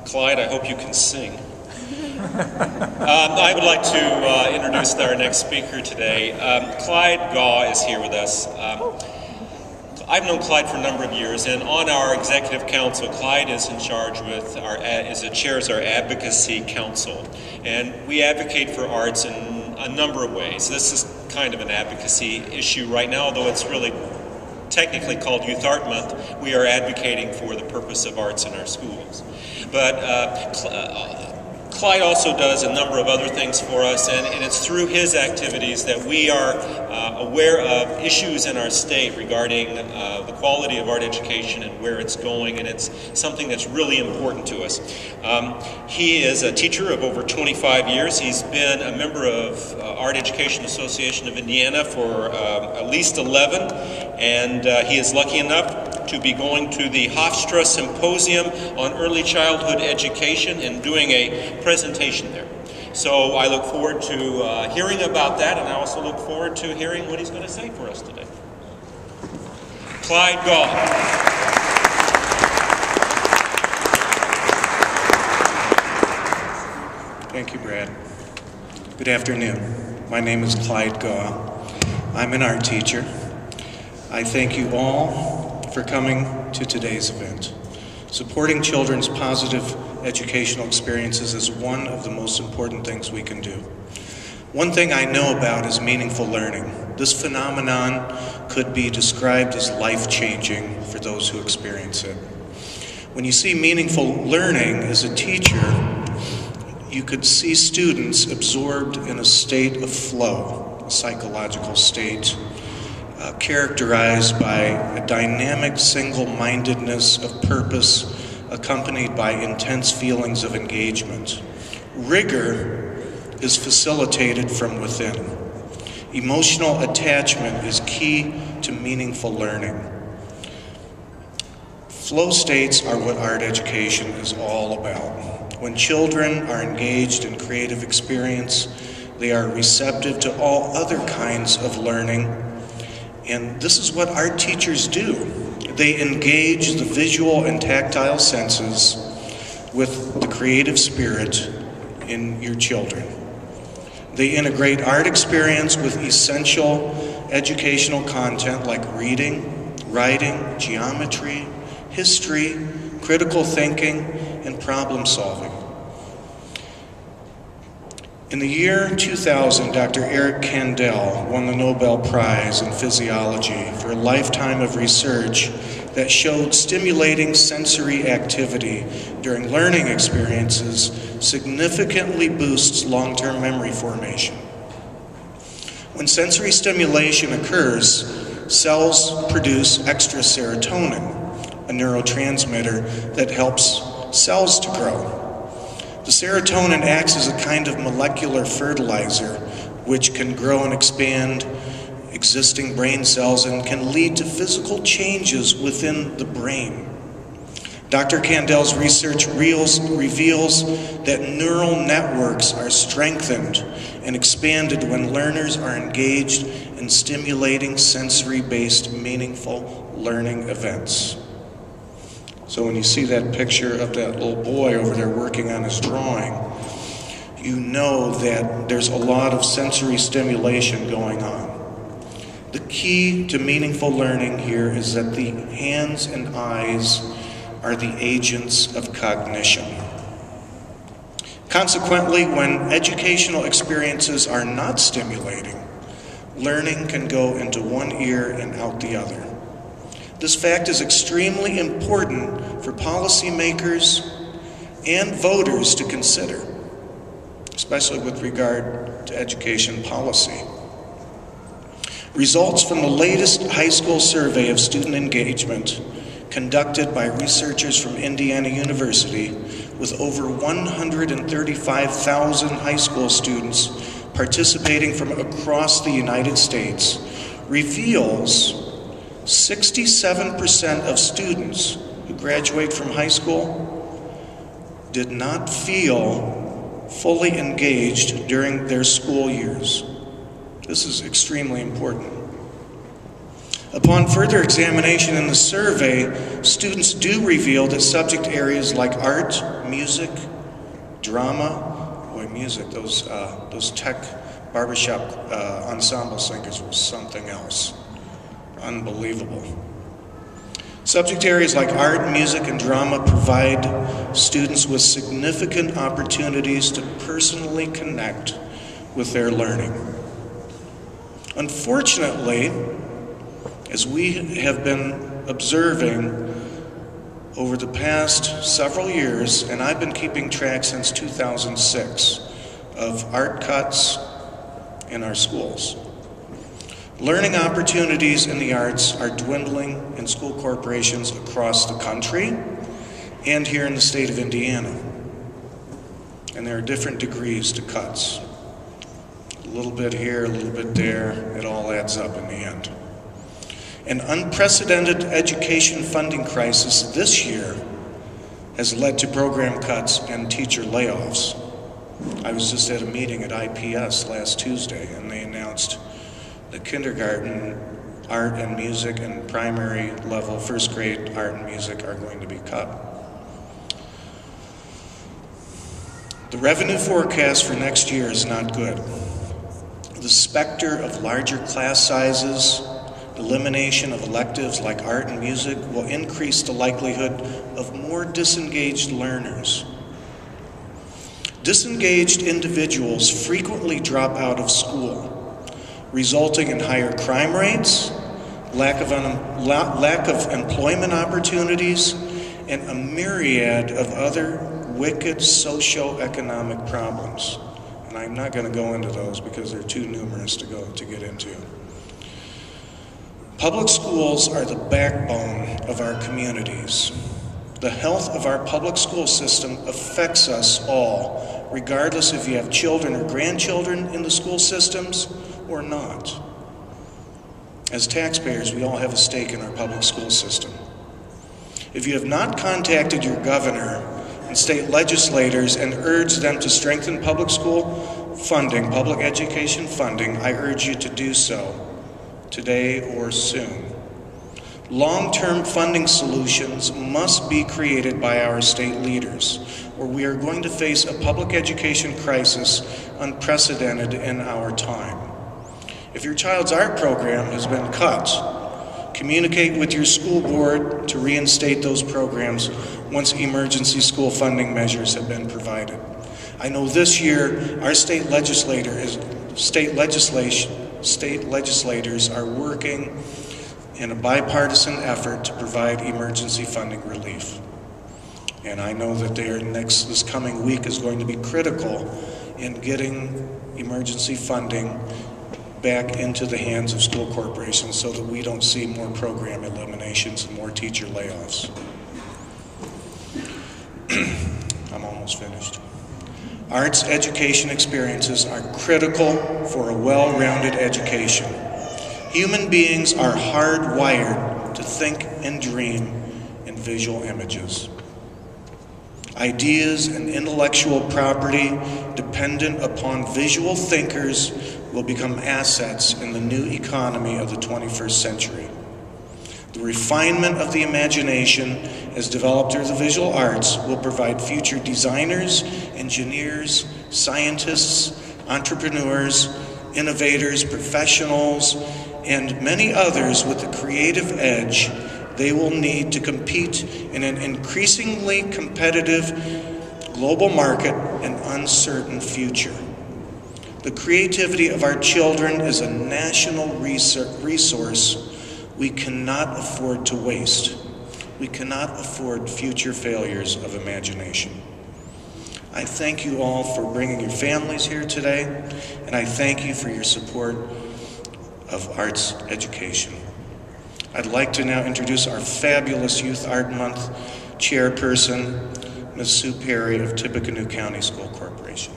Clyde, I hope you can sing. I would like to introduce our next speaker today. Clyde Gaw is here with us. I've known Clyde for a number of years, and on our executive council, Clyde is in charge with chairs our advocacy council, and we advocate for arts in a number of ways. This is kind of an advocacy issue right now, although it's really technically called Youth Art Month. We are advocating for the purpose of arts in our schools. But Clyde also does a number of other things for us, and it's through his activities that we are aware of issues in our state regarding the quality of art education and where it's going, and it's something that's really important to us. He is a teacher of over 25 years. He's been a member of Art Education Association of Indiana for at least 11, and he is lucky enough to be going to the Hofstra Symposium on Early Childhood Education and doing a presentation there. So I look forward to hearing about that, and I also look forward to hearing what he's going to say for us today. Clyde Gaw. Thank you, Brad. Good afternoon. My name is Clyde Gaw. I'm an art teacher. I thank you all for coming to today's event. Supporting children's positive educational experiences is one of the most important things we can do. One thing I know about is meaningful learning. This phenomenon could be described as life-changing for those who experience it. When you see meaningful learning as a teacher, you could see students absorbed in a state of flow, a psychological state, characterized by a dynamic single-mindedness of purpose accompanied by intense feelings of engagement. Rigor is facilitated from within. Emotional attachment is key to meaningful learning. Flow states are what art education is all about. When children are engaged in creative experience, they are receptive to all other kinds of learning. And this is what art teachers do. They engage the visual and tactile senses with the creative spirit in your children. They integrate art experience with essential educational content like reading, writing, geometry, history, critical thinking, and problem solving. In the year 2000, Dr. Eric Kandel won the Nobel Prize in Physiology for a lifetime of research that showed stimulating sensory activity during learning experiences significantly boosts long-term memory formation. When sensory stimulation occurs, cells produce extra serotonin, a neurotransmitter that helps cells to grow. The serotonin acts as a kind of molecular fertilizer which can grow and expand existing brain cells and can lead to physical changes within the brain. Dr. Kandel's research reveals that neural networks are strengthened and expanded when learners are engaged in stimulating sensory-based meaningful learning events. So when you see that picture of that little boy over there working on his drawing, you know that there's a lot of sensory stimulation going on. The key to meaningful learning here is that the hands and eyes are the agents of cognition. Consequently, when educational experiences are not stimulating, learning can go into one ear and out the other. This fact is extremely important for policymakers and voters to consider, especially with regard to education policy. Results from the latest high school survey of student engagement conducted by researchers from Indiana University with over 135,000 high school students participating from across the United States reveals 67% of students who graduate from high school did not feel fully engaged during their school years. This is extremely important. Upon further examination in the survey, students do reveal that subject areas like art, music, drama, boy, music, those tech barbershop ensemble singers was something else. Unbelievable. Subject areas like art, music, and drama provide students with significant opportunities to personally connect with their learning. Unfortunately, as we have been observing over the past several years, and I've been keeping track since 2006, of art cuts in our schools. Learning opportunities in the arts are dwindling in school corporations across the country and here in the state of Indiana. And there are different degrees to cuts. A little bit here, a little bit there, it all adds up in the end. An unprecedented education funding crisis this year has led to program cuts and teacher layoffs. I was just at a meeting at IPS last Tuesday, and they announced that kindergarten art and music and primary level first grade art and music are going to be cut. The revenue forecast for next year is not good. The specter of larger class sizes, elimination of electives like art and music will increase the likelihood of more disengaged learners. Disengaged individuals frequently drop out of school, resulting in higher crime rates, lack of employment opportunities, and a myriad of other wicked socioeconomic problems. And I'm not going to go into those because they're too numerous to get into. Public schools are the backbone of our communities. The health of our public school system affects us all, regardless if you have children or grandchildren in the school systems or not. As taxpayers, we all have a stake in our public school system. If you have not contacted your governor and state legislators and urged them to strengthen public school funding, public education funding, I urge you to do so today or soon. Long-term funding solutions must be created by our state leaders, or we are going to face a public education crisis unprecedented in our time. If your child's art program has been cut, communicate with your school board to reinstate those programs once emergency school funding measures have been provided. I know this year our state legislators are working in a bipartisan effort to provide emergency funding relief. And I know that this coming week is going to be critical in getting emergency funding back into the hands of school corporations so that we don't see more program eliminations and more teacher layoffs. I'm almost finished. Arts education experiences are critical for a well-rounded education. Human beings are hardwired to think and dream in visual images. Ideas and intellectual property dependent upon visual thinkers will become assets in the new economy of the 21st century. The refinement of the imagination as developed through the visual arts will provide future designers, engineers, scientists, entrepreneurs, innovators, professionals, and many others with the creative edge they will need to compete in an increasingly competitive global market and uncertain future. The creativity of our children is a national resource we cannot afford to waste. We cannot afford future failures of imagination. I thank you all for bringing your families here today, and I thank you for your support of arts education. I'd like to now introduce our fabulous Youth Art Month chairperson, Ms. Sue Perry of Tippecanoe County School Corporation.